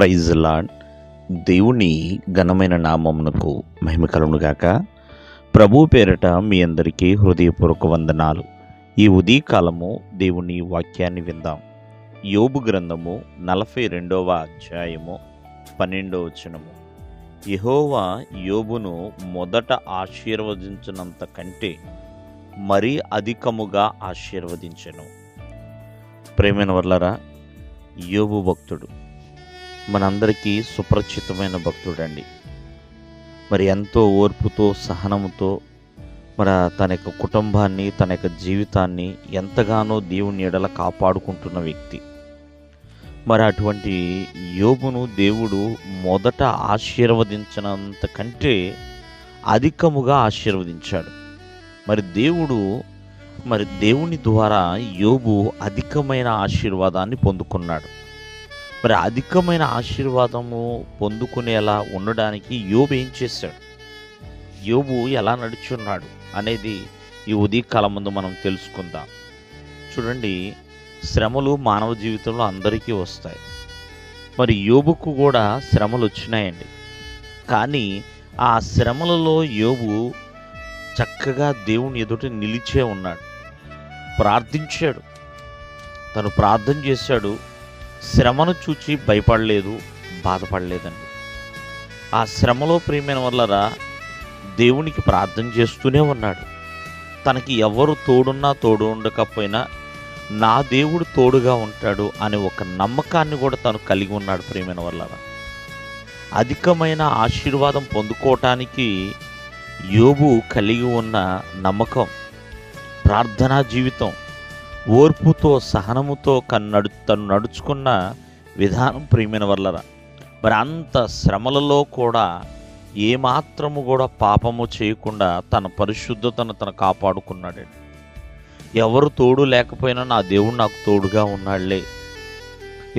Praise lord. దేవుని ఘనమైన నామమునకు మహిమ కలుగునుగాక. ప్రభు పేరట మీ అందరికీ హృదయపూర్వక వందనాలు. ఈ ఉదయకాలము దేవుని వాక్యాన్ని విందాం. యోబు గ్రంథము 42వ అధ్యాయము 12వ వచనము. యెహోవా యోబును మొదట ఆశీర్వదించినంత కంటే మరీ అధికముగా ఆశీర్వదించెను. ప్రేమైన వర్లరా, యోబు భక్తుడు మనందరికీ సుపరిచితమైన భక్తుడండి. మరి ఎంతో ఓర్పుతో సహనముతో తన యొక్క కుటుంబాన్ని, తన యొక్క జీవితాన్ని ఎంతగానో దేవుని ఎడల కాపాడుకుంటున్న వ్యక్తి. మరి అటువంటి యోబును దేవుడు మొదట ఆశీర్వదించినంత కంటే అధికముగా ఆశీర్వదించాడు. దేవుని ద్వారా యోబు అధికమైన ఆశీర్వాదాన్ని పొందుకున్నాడు. అధికమైన ఆశీర్వాదము పొందుకునేలా ఉండడానికి యోబు ఏం చేశాడు, యోబు ఎలా నడుచున్నాడు అనేది ఈ ఉదయకాలం ముందు మనం తెలుసుకుందాం. చూడండి, శ్రమలు మానవ జీవితంలో అందరికీ వస్తాయి. యోబుకు కూడా శ్రమలు వచ్చినాయండి. కానీ ఆ శ్రమలలో యోబు చక్కగా దేవుని ఎదుట నిలిచే ఉన్నాడు, ప్రార్థించాడు. తను ప్రార్థన చేశాడు, శ్రమను చూచి భయపడలేదు, బాధపడలేదండి. ఆ శ్రమలో ప్రియమైన వల్లరా దేవునికి ప్రార్థన చేస్తూనే ఉన్నాడు. తనకి ఎవరు తోడున్నా తోడు ఉండకపోయినా నా దేవుడు తోడుగా ఉంటాడు అనే ఒక నమ్మకాన్ని కూడా తను కలిగి ఉన్నాడు. ప్రియమైన వల్లరా అధికమైన ఆశీర్వాదం పొందుకోవటానికి యోబు కలిగి ఉన్న నమ్మకం, ప్రార్థనా జీవితం, ఓర్పుతో సహనముతో తను నడుచుకున్న విధానం ప్రియమైన వల్లరా అంత శ్రమలలో కూడా ఏమాత్రము కూడా పాపము చేయకుండా తన పరిశుద్ధతను తను కాపాడుకున్నాడు. ఎవరు తోడు లేకపోయినా నా దేవుడు నాకు తోడుగా ఉన్నాడులే.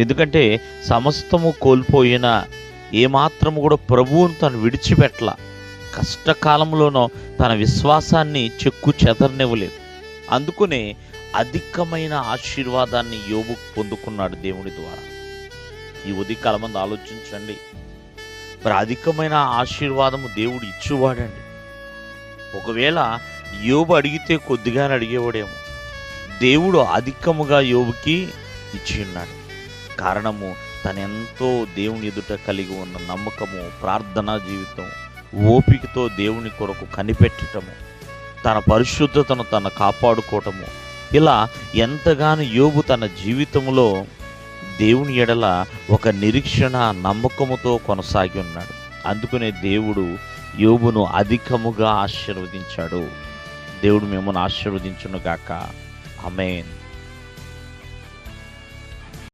ఎందుకంటే సమస్తము కోల్పోయినా ఏమాత్రము కూడా ప్రభువును తను విడిచిపెట్టల. కష్టకాలంలోనో తన విశ్వాసాన్ని చెక్కు చెదరనివ్వలేదు. అందుకునే అధికమైన ఆశీర్వాదాన్ని యోబు పొందుకున్నాడు దేవుని ద్వారా. ఈ ఉదయకాలం మంది ఆలోచించండి, అధికమైన ఆశీర్వాదము దేవుడు ఇచ్చేవాడండి. ఒకవేళ యోబు అడిగితే కొద్దిగానే అడిగేవాడేమో, దేవుడు అధికముగా యోబుకి ఇచ్చి ఉన్నాడు. కారణము తనెంతో దేవుని ఎదుట కలిగి ఉన్న నమ్మకము, ప్రార్థనా జీవితం, ఓపికతో దేవుని కొరకు కనిపెట్టటము, తన పరిశుద్ధతను తను కాపాడుకోవటము, ఇలా ఎంతగానో యోబు తన జీవితంలో దేవుని ఎడల ఒక నిరీక్షణ, నమ్మకముతో కొనసాగి ఉన్నాడు. అందుకనే దేవుడు యోబును అధికముగా ఆశీర్వదించాడు. దేవుడు మిమ్మల్ని ఆశీర్వదించును గాక. ఆమేన్.